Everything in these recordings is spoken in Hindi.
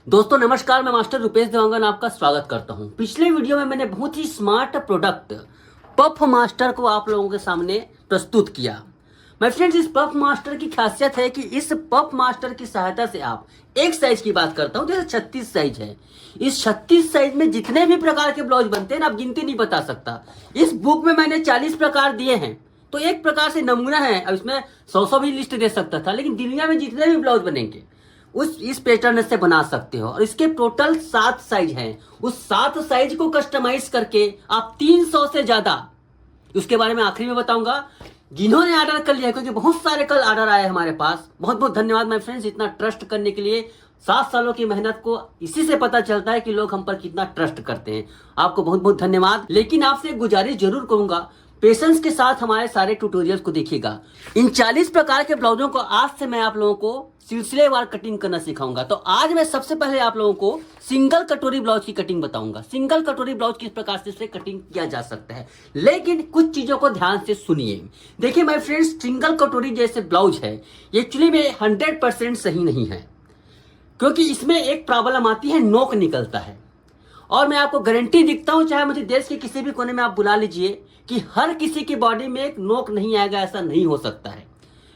दोस्तों नमस्कार, मैं मास्टर रुपेश देवांगन आपका स्वागत करता हूं। पिछले वीडियो में मैंने बहुत ही स्मार्ट प्रोडक्ट पफ मास्टर को आप लोगों के सामने प्रस्तुत किया। माय फ्रेंड्स, इस पफ मास्टर की खासियत है कि इस पफ मास्टर की सहायता से आप एक साइज की बात करता हूं, जैसे 36 साइज है। इस 36 साइज में जितने भी प्रकार के ब्लाउज बनते हैं ना, आप गिनती नहीं बता सकता। इस बुक में मैंने 40 प्रकार दिए हैं, तो एक प्रकार से नमूना है। अब इसमें 100 भी लिस्ट दे सकता था, लेकिन दुनिया में जितने भी ब्लाउज बनेंगे इस पैटर्न से बना सकते हो। और इसके टोटल 7 साइज हैं। उस 7 साइज को कस्टमाइज करके आप 300 से ज्यादा, उसके बारे में आखिरी में बताऊंगा। जिन्होंने ऑर्डर कर लिया, क्योंकि बहुत सारे कल ऑर्डर आए हमारे पास, बहुत बहुत धन्यवाद माय फ्रेंड्स। इतना ट्रस्ट करने के लिए 7 सालों की मेहनत को इसी से पता चलता है कि लोग हम पर कितना ट्रस्ट करते हैं। आपको बहुत बहुत धन्यवाद। लेकिन आपसे एक गुजारिश जरूर करूंगा, पेशेंस के साथ हमारे सारे ट्यूटोरियल्स को देखिएगा। इन 40 प्रकार के ब्लाउजों को आज से मैं आप लोगों को सिलसिलेवार कटिंग करना सिखाऊंगा। तो आज मैं सबसे पहले आप लोगों को सिंगल कटोरी ब्लाउज की कटिंग बताऊंगा। सिंगल कटोरी ब्लाउज किस प्रकार से इसे कटिंग किया जा सकता है, लेकिन कुछ चीजों को ध्यान से सुनिए। देखिए माय फ्रेंड्स, सिंगल कटोरी जैसे ब्लाउज है, एक्चुअली में 100% सही नहीं है, क्योंकि इसमें एक प्रॉब्लम आती है, नोक निकलता है। और मैं आपको गारंटी दिखता हूं, चाहे मुझे देश के किसी भी कोने में आप बुला लीजिए, कि हर किसी की बॉडी में एक नोक नहीं आएगा, ऐसा नहीं हो सकता है।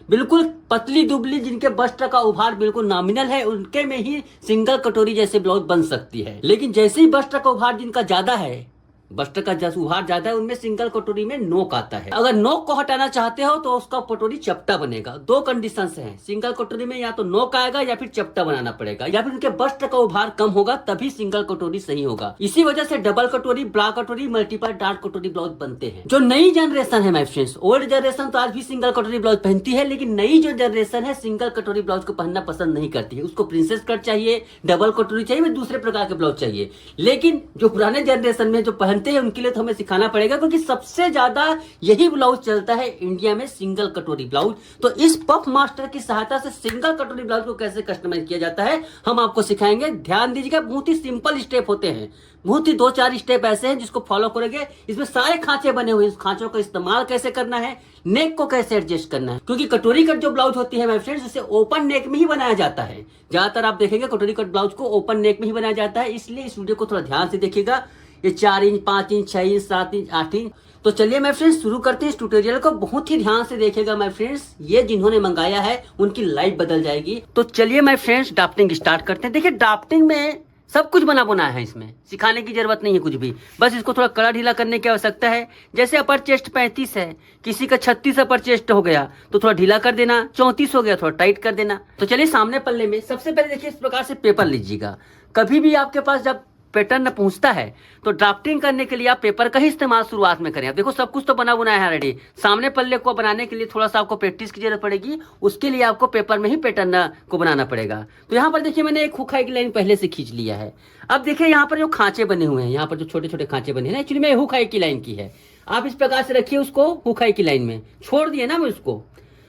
बिल्कुल पतली दुबली, जिनके बस्ट का उभार बिल्कुल नॉमिनल है, उनके में ही सिंगल कटोरी जैसे ब्लाउज बन सकती है। लेकिन जैसे ही बस्ट का उभार जिनका ज्यादा है, बस्ट का उभार ज्यादा है, उनमें सिंगल कटोरी में नोक आता है। अगर नोक को हटाना चाहते हो तो उसका कटोरी चपटा बनेगा। 2 कंडीशन है सिंगल कटोरी में, या तो नोक आएगा या फिर चपटा बनाना पड़ेगा, या फिर उनके बस्ट का उभार कम होगा, तभी सिंगल कटोरी सही होगा। इसी वजह से डबल कटोरी, ब्रा कटोरी, मल्टीपल डार्क कटोरी ब्लाउज बनते हैं। जो नई जनरेशन है माय फ्रेंड्स, ओल्ड जनरेशन तो आज भी सिंगल कटोरी ब्लाउज पहनती है, लेकिन नई जो जनरेशन है सिंगल कटोरी ब्लाउज को पहनना पसंद नहीं करती है। उसको प्रिंसेस कट चाहिए, डबल कटोरी चाहिए, दूसरे प्रकार के ब्लाउज चाहिए। लेकिन जो पुराने जनरेशन में जो पहनते हैं, उनके लिए तो हमें सिखाना पड़ेगा, क्योंकि सबसे ज्यादा यही ब्लाउज चलता है इंडिया में, सिंगल कटोरी ब्लाउज। तो इस पफ मास्टर की सहायता से सिंगल कटोरी ब्लाउज को कैसे कस्टमाइज किया जाता है, हम आपको सिखाएंगे। ध्यान दीजिएगा, बहुत ही सिंपल स्टेप होते हैं, बहुत ही 2-4 स्टेप ऐसे हैं जिसको फॉलो करोगे। इसमें सारे खांचे बने हुए हैं, इस खांचों का इस्तेमाल कैसे करना है, नेक को कैसे एडजस्ट करना है। क्योंकि कटोरी कट जो ब्लाउज होती है माय फ्रेंड्स, उसे ओपन नेक में ही बनाया जाता है। ज्यादातर आप देखेंगे कटोरी कट ब्लाउज को ओपन नेक में ही बनाया जाता है। इसलिए इस वीडियो को थोड़ा ध्यान से देखिएगा। ये 4 inch, 5 inch, 6 inch, 7 inch, 8 inch. तो चलिए माय फ्रेंड्स शुरू करते हैं इस ट्यूटोरियल को। बहुत ही ध्यान से देखिएगा माय फ्रेंड्स, ये जिन्होंने मंगाया है उनकी लाइफ बदल जाएगी। तो चलिए माय फ्रेंड्स ड्राफ्टिंग स्टार्ट करते हैं। देखिए ड्राफ्टिंग में सब कुछ बना बुना है, इसमें सिखाने की जरूरत नहीं है कुछ भी, बस इसको थोड़ा कड़ा ढीला करने की आवश्यकता है। जैसे अपर चेस्ट 35 है, किसी का 36 अपर चेस्ट हो गया तो थोड़ा ढीला कर देना, 34 हो गया थोड़ा टाइट कर देना। तो चलिए सामने पल्ले में सबसे पहले देखिए इस प्रकार से पेपर लीजिएगा। कभी भी आपके पास जब पैटर्न पहुंचता है तो ड्राफ्टिंग करने के लिए आप पेपर का ही इस्तेमाल शुरुआत में करें। अब देखो सब कुछ तो बना बुना है ऑलरेडी, सामने पल्ले को बनाने के लिए थोड़ा सा आपको प्रैक्टिस की जरूरत पड़ेगी। उसके लिए आपको पेपर में ही पैटर्न को बनाना पड़ेगा। तो यहाँ पर देखिए मैंने एक हुक हाई की लाइन पहले से खींच लिया है। अब देखिए यहाँ पर जो खांचे बने हुए हैं, यहाँ पर जो छोटे छोटे खांचे बने हैं, एक्चुअली में हुक हाई की लाइन की है। आप इस प्रकार से रखिए उसको, हुक हाई की लाइन में छोड़ दिए ना मैं उसको।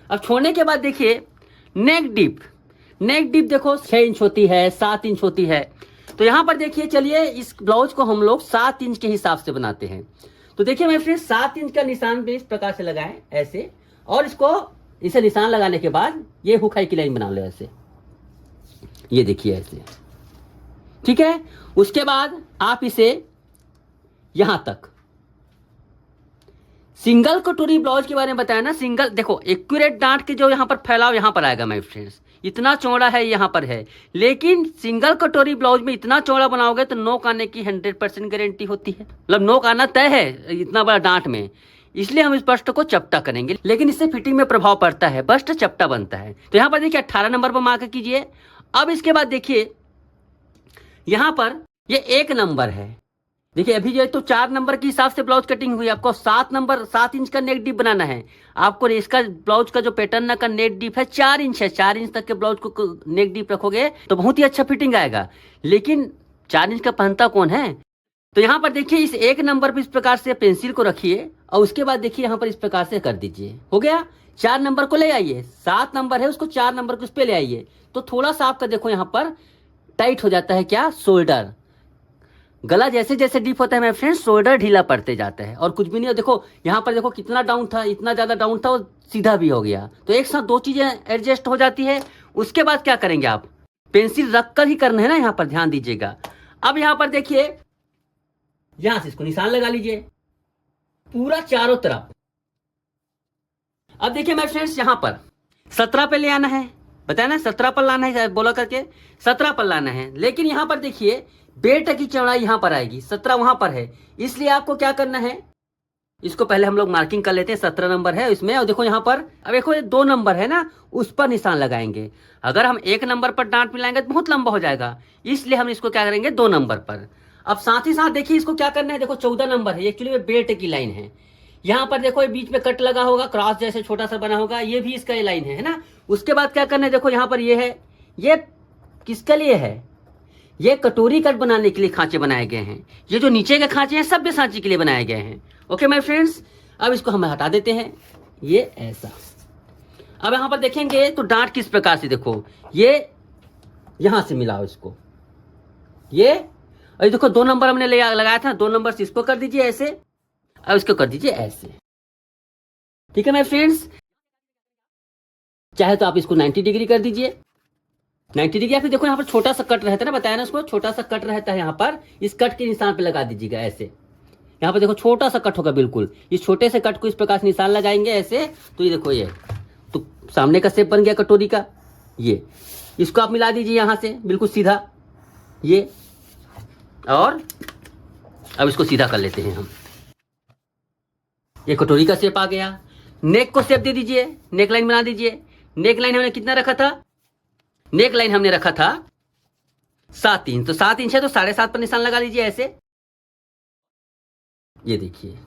अब छोड़ने के बाद देखिए नेक डीप, नेक डीप देखो 6 इंच होती है, 7 इंच होती है। तो यहां पर देखिए, चलिए इस ब्लाउज को हम लोग 7 इंच के हिसाब से बनाते हैं। तो देखिए मेरे फ्रेंड्स, 7 इंच का निशान भी इस प्रकार से लगाएं ऐसे, और इसको इसे निशान लगाने के बाद ये हुक हाई की लाइन बना लो ऐसे, ये देखिए ऐसे, ठीक है। उसके बाद आप इसे यहां तक, सिंगल कटोरी ब्लाउज के बारे में बताया ना, सिंगल देखो एक्यूरेट डांट के जो यहां पर फैलाव यहां पर आएगा माय फ्रेंड्स, इतना चौड़ा है यहाँ पर है। लेकिन सिंगल कटोरी ब्लाउज में इतना चौड़ा बनाओगे तो नोक आने की 100% गारंटी होती है, मतलब नोक आना तय है इतना बड़ा डांट में। इसलिए हम इस बस्ट को चपटा करेंगे, लेकिन इससे फिटिंग में प्रभाव पड़ता है, बस्ट चपटा बनता है। तो यहाँ पर देखिए 18 नंबर पर मार्क कीजिए। अब इसके बाद देखिए यहाँ पर ये 1 नंबर है। देखिए अभी जो है तो 4 नंबर के हिसाब से ब्लाउज कटिंग हुई, आपको 7 इंच का नेक डीप बनाना है। आपको इसका ब्लाउज का जो पैटर्न का नेक डीप है 4 इंच है, 4 इंच तक के ब्लाउज को नेक डीप रखोगे तो बहुत ही अच्छा फिटिंग आएगा। लेकिन 4 इंच का पहनता कौन है? तो यहाँ पर देखिए इस 1 नंबर पर इस प्रकार से पेंसिल को रखिए, और उसके बाद देखिए यहाँ पर इस प्रकार से कर दीजिए। हो गया, 4 नंबर को ले आइए, 7 नंबर है उसको 4 नंबर को उस पर ले आइए। तो थोड़ा सा आपका देखो यहाँ पर टाइट हो जाता है क्या, शोल्डर। गला जैसे जैसे डीप होता है मेरे फ्रेंड्स, शोल्डर ढीला पड़ते जाता है, और कुछ भी नहीं। देखो यहाँ पर देखो कितना डाउन था, इतना ज्यादा डाउन था, वो सीधा भी हो गया। तो एक साथ 2 चीजें एडजस्ट हो जाती है। उसके बाद क्या करेंगे आप, पेंसिल रख कर ही करना है ना, यहां पर ध्यान दीजिएगा। अब यहां पर देखिए, यहां से इसको निशान लगा लीजिए पूरा चारों तरफ। अब देखिए मेरे फ्रेंड्स, यहां पर 17 पे ले आना है, बताया ना 17 पर लाना है, बोला करके 17 पर लाना है। लेकिन यहां पर देखिए बेट की चौड़ाई यहां पर आएगी, 17 वहां पर है, इसलिए आपको क्या करना है, इसको पहले हम लोग मार्किंग कर लेते हैं। 17 नंबर है इसमें, और देखो यहाँ पर, अब देखो ये 2 नंबर है ना, उस पर निशान लगाएंगे। अगर हम 1 नंबर पर डांट मिलाएंगे तो बहुत लंबा हो जाएगा, इसलिए हम इसको क्या करेंगे 2 नंबर पर। अब साथ ही साथ देखिए इसको क्या करना है, देखो 14 नंबर है, एक्चुअली में बेल्ट की लाइन है। यहाँ पर देखो ये बीच में कट लगा होगा, क्रॉस जैसे छोटा सा बना होगा, ये भी इसका लाइन है ना। उसके बाद क्या करना है, देखो यहाँ पर ये है, ये किसके लिए है, ये कटोरी कट बनाने के लिए खांचे बनाए गए हैं। ये जो नीचे के खांचे हैं सभ्य सांचे के लिए बनाए गए हैं। ओके माय फ्रेंड्स, अब इसको हम हटा देते हैं, ये ऐसा। अब यहां पर देखेंगे तो डांट किस प्रकार से, देखो ये यहां से मिलाओ इसको, ये और देखो 2 नंबर हमने लगाया था, 2 नंबर से इसको कर दीजिए ऐसे, अब इसको कर दीजिए ऐसे। ठीक है माय फ्रेंड्स, चाहे तो आप इसको 90 डिग्री कर दीजिए, 90 डिग्री, या फिर देखो यहाँ पर छोटा सा कट रहता है ना, बताया ना उसको, छोटा सा कट रहता है यहाँ पर, इस कट के निशान पे लगा दीजिएगा ऐसे। यहाँ पर देखो छोटा सा कट होगा बिल्कुल, इस छोटे से कट को इस प्रकार से निशान लगाएंगे ऐसे, तो ये देखो ये तो सामने का शेप बन गया कटोरी का। ये इसको आप मिला दीजिए यहाँ से बिल्कुल सीधा, ये, और अब इसको सीधा कर लेते हैं हम, ये कटोरी का शेप आ गया। नेक को शेप दे दीजिए, नेक लाइन बना दीजिए। नेक लाइन हमने कितना रखा था, नेक लाइन हमने रखा था 7 इंच, तो 7 इंच है तो 7.5 पर निशान लगा लीजिए ऐसे, ये देखिए।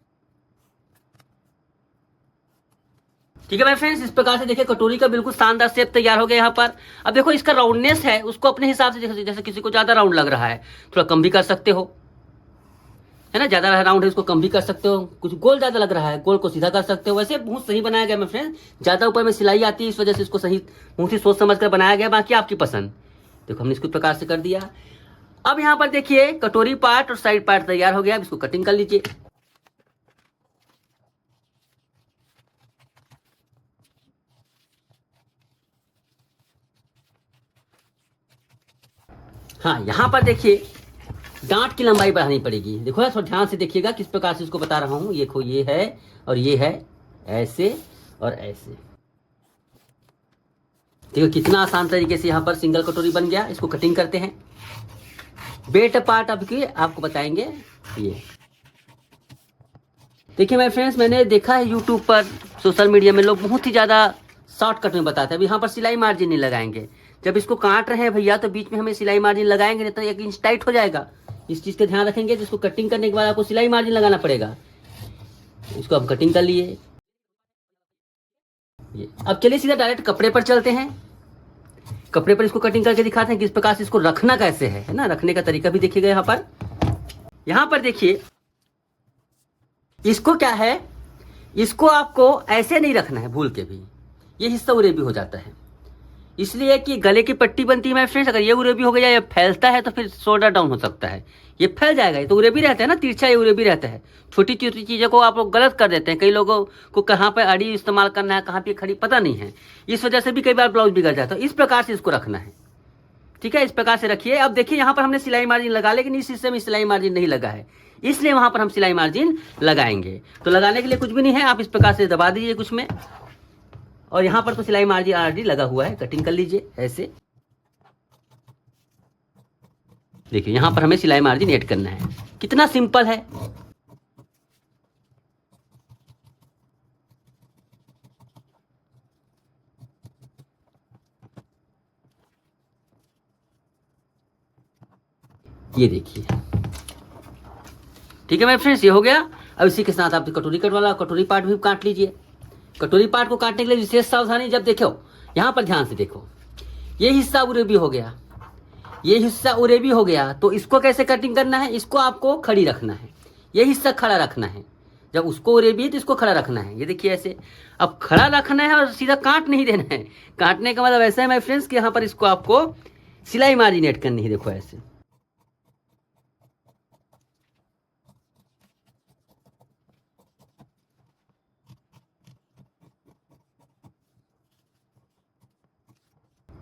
ठीक है भाई फ्रेंड्स, इस प्रकार से देखिए कटोरी का बिल्कुल शानदार शेप तैयार हो गया यहाँ पर। अब देखो इसका राउंडनेस है, उसको अपने हिसाब से, जैसे किसी को ज्यादा राउंड लग रहा है थोड़ा कम भी कर सकते हो, है ना, ज्यादा राउंड है उसको कम भी कर सकते हो, कुछ गोल ज्यादा लग रहा है गोल को सीधा कर सकते हो। वैसे बहुत सही बनाया गया मेरे फ्रेंड, ज्यादा ऊपर में सिलाई आती है इस वजह से इसको सही बहुत ही सोच समझ कर बनाया गया, बाकी आपकी पसंद। देखो हमने इसको प्रकार से कर दिया। अब यहाँ पर देखिए कटोरी पार्ट और साइड पार्ट तैयार हो गया, अब इसको कटिंग कर लीजिए। हाँ यहाँ पर देखिए डांट की लंबाई बढ़ानी पड़ेगी, देखो थोड़ा ध्यान से देखिएगा किस प्रकार से इसको बता रहा हूँ। ये देखो ये है और ये है, ऐसे और ऐसे। देखो कितना आसान तरीके से यहाँ पर सिंगल कटोरी बन गया। इसको कटिंग करते हैं। बेट पार्ट अब की आपको बताएंगे। ये देखिए माय फ्रेंड्स, मैंने देखा है यूट्यूब पर, सोशल मीडिया में लोग बहुत ही ज़्यादा शॉर्टकट में बताते हैं। अब यहाँ पर सिलाई मार्जिन नहीं लगाएंगे, जब इसको काट रहे हैं भैया तो बीच में हमें सिलाई मार्जिन लगाएंगे, नहीं तो 1 इंच टाइट हो जाएगा। इस चीज़ का ध्यान रखेंगे, जिसको कटिंग करने के बाद आपको सिलाई मार्जिन लगाना पड़ेगा। इसको हम कटिंग कर लिए। ये अब चलिए सीधा डायरेक्ट कपड़े पर चलते हैं। कपड़े पर इसको कटिंग करके दिखाते हैं किस प्रकार से इसको रखना कैसे है ना, रखने का तरीका भी देखिएगा। यहाँ पर देखिए इसको क्या है, इसको आपको ऐसे नहीं रखना है भूल के भी, ये हिस्सा उरेबी हो जाता है, इसलिए कि गले की पट्टी बनती है माय फ्रेंड्स, अगर ये उरेबी हो गया या फैलता है तो फिर शोल्डर डाउन हो सकता है, ये फैल जाएगा। ये तो उरेबी रहता है ना, तिरछा ये उरेबी रहता है। छोटी छोटी चीज़ों को आप लोग गलत कर देते हैं, कई लोगों को कहाँ पर अड़ी इस्तेमाल करना है कहाँ पे खड़ी पता नहीं है, इस वजह से भी कई बार ब्लाउज बिगड़ जाता है। इस प्रकार से इसको रखना है, ठीक है, इस प्रकार से रखिए। अब देखिए यहाँ पर हमने सिलाई मार्जिन लगा, लेकिन इस हिस्से में सिलाई मार्जिन नहीं लगा है, इसलिए वहां पर हम सिलाई मार्जिन लगाएंगे। तो लगाने के लिए कुछ भी नहीं है, आप इस प्रकार से दबा दीजिए कुछ में, और यहाँ पर तो सिलाई मार्जिन ऑलरेडी लगा हुआ है, कटिंग कर लीजिए ऐसे। देखिए यहाँ पर हमें सिलाई मार्जिन ऐड करना है, कितना सिंपल है। ये देखिए, ठीक है मेरे फ्रेंड्स, ये हो गया। अब इसी के साथ आप कटोरी कट वाला कटोरी पार्ट भी काट लीजिए। कटोरी पार्ट को काटने के लिए विशेष सावधानी, जब देखो यहाँ पर ध्यान से देखो, ये हिस्सा उरेबी हो गया, ये हिस्सा उरेबी हो गया, तो इसको कैसे कटिंग करना है, इसको आपको खड़ी रखना है, ये हिस्सा खड़ा रखना है। जब उसको उरेबी है तो इसको खड़ा रखना है, ये देखिए ऐसे। अब खड़ा रखना है और सीधा काट नहीं देना है। काटने का मतलब ऐसा है माय फ्रेंड्स कि यहाँ पर इसको आपको सिलाई मार्जिन ऐड करनी है, देखो ऐसे।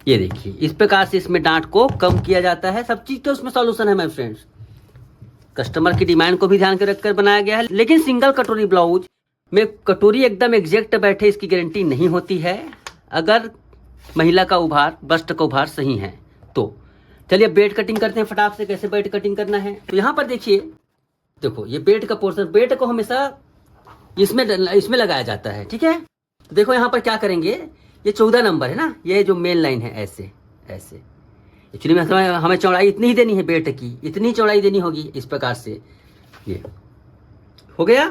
ये देखिए इस प्रकार से इसमें डांट को कम किया जाता है। सब चीज का उसमें सॉल्यूशन है माय फ्रेंड्स। कस्टमर की डिमांड को भी ध्यान के रखकर बनाया गया है। लेकिन सिंगल कटोरी ब्लाउज में कटोरी एकदम एग्जैक्ट बैठे इसकी गारंटी नहीं होती है, अगर महिला का उभार, बस्ट का उभार सही है तो। चलिए बेल्ट कटिंग करते हैं फटाक से, कैसे बेल्ट कटिंग करना है। तो यहाँ पर देखिए, देखो ये बेल्ट का पोर्शन, बेल्ट को हमेशा इसमें लगाया जाता है, ठीक है। देखो यहाँ पर क्या करेंगे, ये 14 नंबर है ना, ये जो मेन लाइन है ऐसे ऐसे। एक्चुअली में हमें चौड़ाई इतनी ही देनी है बेल्ट की, इतनी चौड़ाई देनी होगी इस प्रकार से। ये हो गया,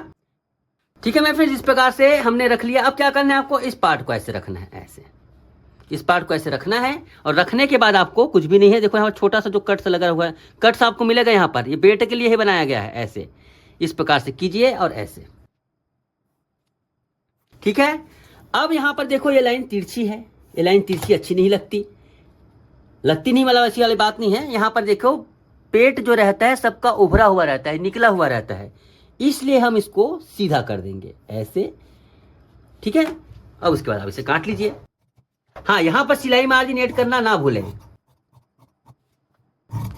ठीक है। मैं फिर इस प्रकार से हमने रख लिया। अब क्या करना है आपको, इस पार्ट को ऐसे रखना है, ऐसे इस पार्ट को ऐसे रखना है। और रखने के बाद आपको कुछ भी नहीं है, देखो यहाँ छोटा सा जो कट्स लगा हुआ है, कट्स आपको मिलेगा यहाँ पर, ये बेल्ट के लिए ही बनाया गया है। ऐसे इस प्रकार से कीजिए और ऐसे, ठीक है। अब यहाँ पर देखो ये लाइन तिरछी है, ये लाइन तिरछी अच्छी नहीं लगती नहीं, मतलब ऐसी वाली बात नहीं है। यहाँ पर देखो पेट जो रहता है सबका उभरा हुआ रहता है, निकला हुआ रहता है, इसलिए हम इसको सीधा कर देंगे ऐसे, ठीक है। अब उसके बाद आप इसे काट लीजिए। हाँ, यहाँ पर सिलाई मार्जिन ऐड करना ना भूलें।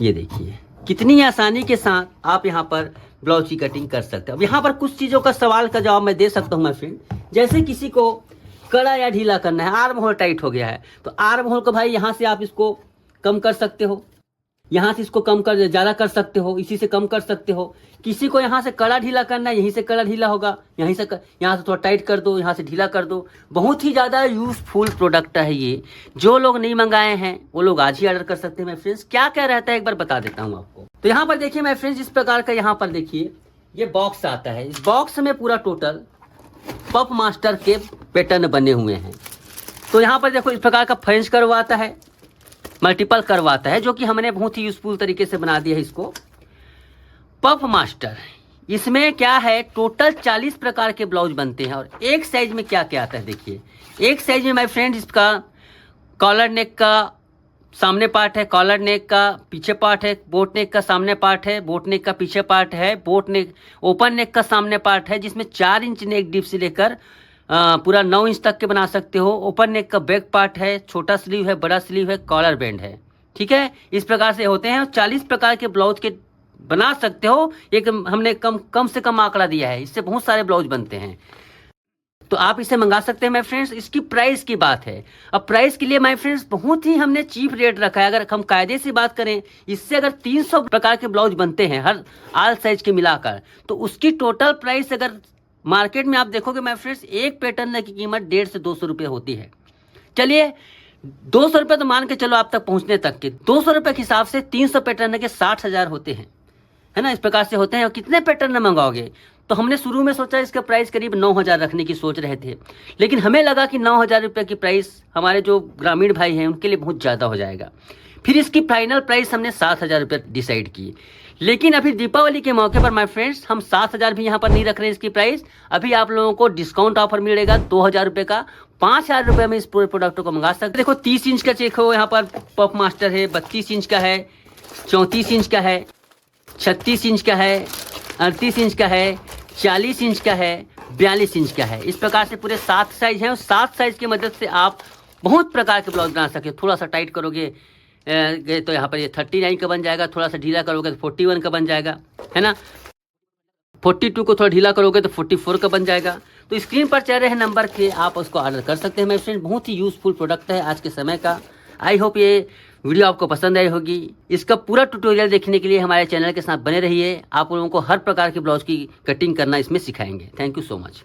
ये देखिए कितनी आसानी के साथ आप यहाँ पर ब्लाउज की कटिंग कर सकते हैं। अब यहाँ पर कुछ चीजों का सवाल का जवाब मैं दे सकता हूँ मैं फ्रेंड। जैसे किसी को कड़ा या ढीला करना है, आर्म होल टाइट हो गया है, तो आर्म होल को भाई यहाँ से आप इसको कम कर सकते हो, यहाँ से इसको कम कर ज़्यादा कर सकते हो, इसी से कम कर सकते हो। किसी को यहाँ से कड़ा ढीला करना है, यहीं से कड़ा ढीला होगा, यहाँ से थोड़ा टाइट कर दो, यहाँ से ढीला कर दो। बहुत ही ज़्यादा यूज़फुल प्रोडक्ट है ये। जो लोग नहीं मंगाए हैं वो लोग आज ही ऑर्डर कर सकते हैं माय फ्रेंड्स। क्या क्या रहता है एक बार बता देता हूँ आपको। तो यहाँ पर देखिए माय फ्रेंड्स, इस प्रकार का यहाँ पर देखिए ये बॉक्स आता है। इस बॉक्स में पूरा टोटल पफ मास्टर के पैटर्न बने हुए हैं। तो यहाँ पर देखो इस प्रकार का फ्रेंच कर्व आता है, मल्टीपल कर्व आता है, जो कि हमने बहुत ही यूजफुल तरीके से बना दिया है इसको। पफ मास्टर, इसमें क्या है, टोटल 40 प्रकार के ब्लाउज बनते हैं। और एक साइज में क्या क्या आता है देखिए, एक साइज में माय फ्रेंड इसका कॉलर नेक का सामने पार्ट है, कॉलर नेक का पीछे पार्ट है, बोट नेक का सामने पार्ट है, बोट नेक का पीछे पार्ट है, बोट नेक ओपन नेक का सामने पार्ट है, जिसमें 4 इंच नेक डिप से लेकर पूरा 9 इंच तक के बना सकते हो। ओपन नेक का बैक पार्ट है, छोटा स्लीव है, बड़ा स्लीव है, कॉलर बैंड है, ठीक है। इस प्रकार से होते हैं। 40 प्रकार के ब्लाउज के बना सकते हो। एक हमने कम से कम आंकड़ा दिया है, इससे बहुत सारे ब्लाउज बनते हैं। तो आप इसे मंगा सकते हैं माय फ्रेंड्स। इसकी प्राइस की बात है, अब प्राइस के लिए माय फ्रेंड्स बहुत ही हमने चीप रेट रखा है। अगर हम कायदे से बात करें, इससे अगर 300 प्रकार के ब्लाउज बनते हैं हर आल साइज के मिलाकर, तो उसकी टोटल प्राइस अगर मार्केट में आप देखोगे माय फ्रेंड्स, एक पैटर्न की कीमत 150 से 200 रुपये होती है। चलिए 200 रुपये तो मान के चलो आप तक पहुंचने तक के, 200 रुपये के हिसाब से 300 पैटर्न के 60,000 होते हैं, है ना। इस प्रकार से होते हैं। और कितने पैटर्न मंगाओगे, तो हमने शुरू में सोचा इसका प्राइस करीब 9,000 रखने की सोच रहे थे, लेकिन हमें लगा कि 9,000 रुपये की प्राइस हमारे जो ग्रामीण भाई हैं उनके लिए बहुत ज़्यादा हो जाएगा। फिर इसकी फाइनल प्राइस हमने 7,000 रुपये डिसाइड की। लेकिन अभी दीपावली के मौके पर माय फ्रेंड्स हम 7,000 भी यहाँ पर नहीं रख रहे हैं इसकी प्राइस। अभी आप लोगों को डिस्काउंट ऑफर मिलेगा 2,000 रुपये का। 5,000 रुपये में इस पूरे प्रोडक्ट को मंगा सकते हैं। देखो 30 इंच का चेक हो, यहाँ पर पफ मास्टर है, 32 इंच का है, 34 इंच का है, 36 इंच का है, 38 इंच का है, 40 इंच का है, 42 इंच का है। इस प्रकार से पूरे 7 साइज हैं। और 7 साइज की मदद से आप बहुत प्रकार के ब्लाउज बना सकते। थोड़ा सा टाइट करोगे तो यहाँ पर ये 39 का बन जाएगा, थोड़ा सा ढीला करोगे तो 41 का बन जाएगा, है ना। 42 को थोड़ा ढीला करोगे तो 44 का बन जाएगा। तो स्क्रीन पर चल रहे नंबर के आप उसको ऑर्डर कर सकते हैं मेरे फ्रेंड। बहुत ही यूजफुल प्रोडक्ट है आज के समय का। आई होप ये वीडियो आपको पसंद आई होगी। इसका पूरा ट्यूटोरियल देखने के लिए हमारे चैनल के साथ बने रहिए। आप लोगों को हर प्रकार के ब्लाउज की कटिंग करना इसमें सिखाएंगे। Thank you so much.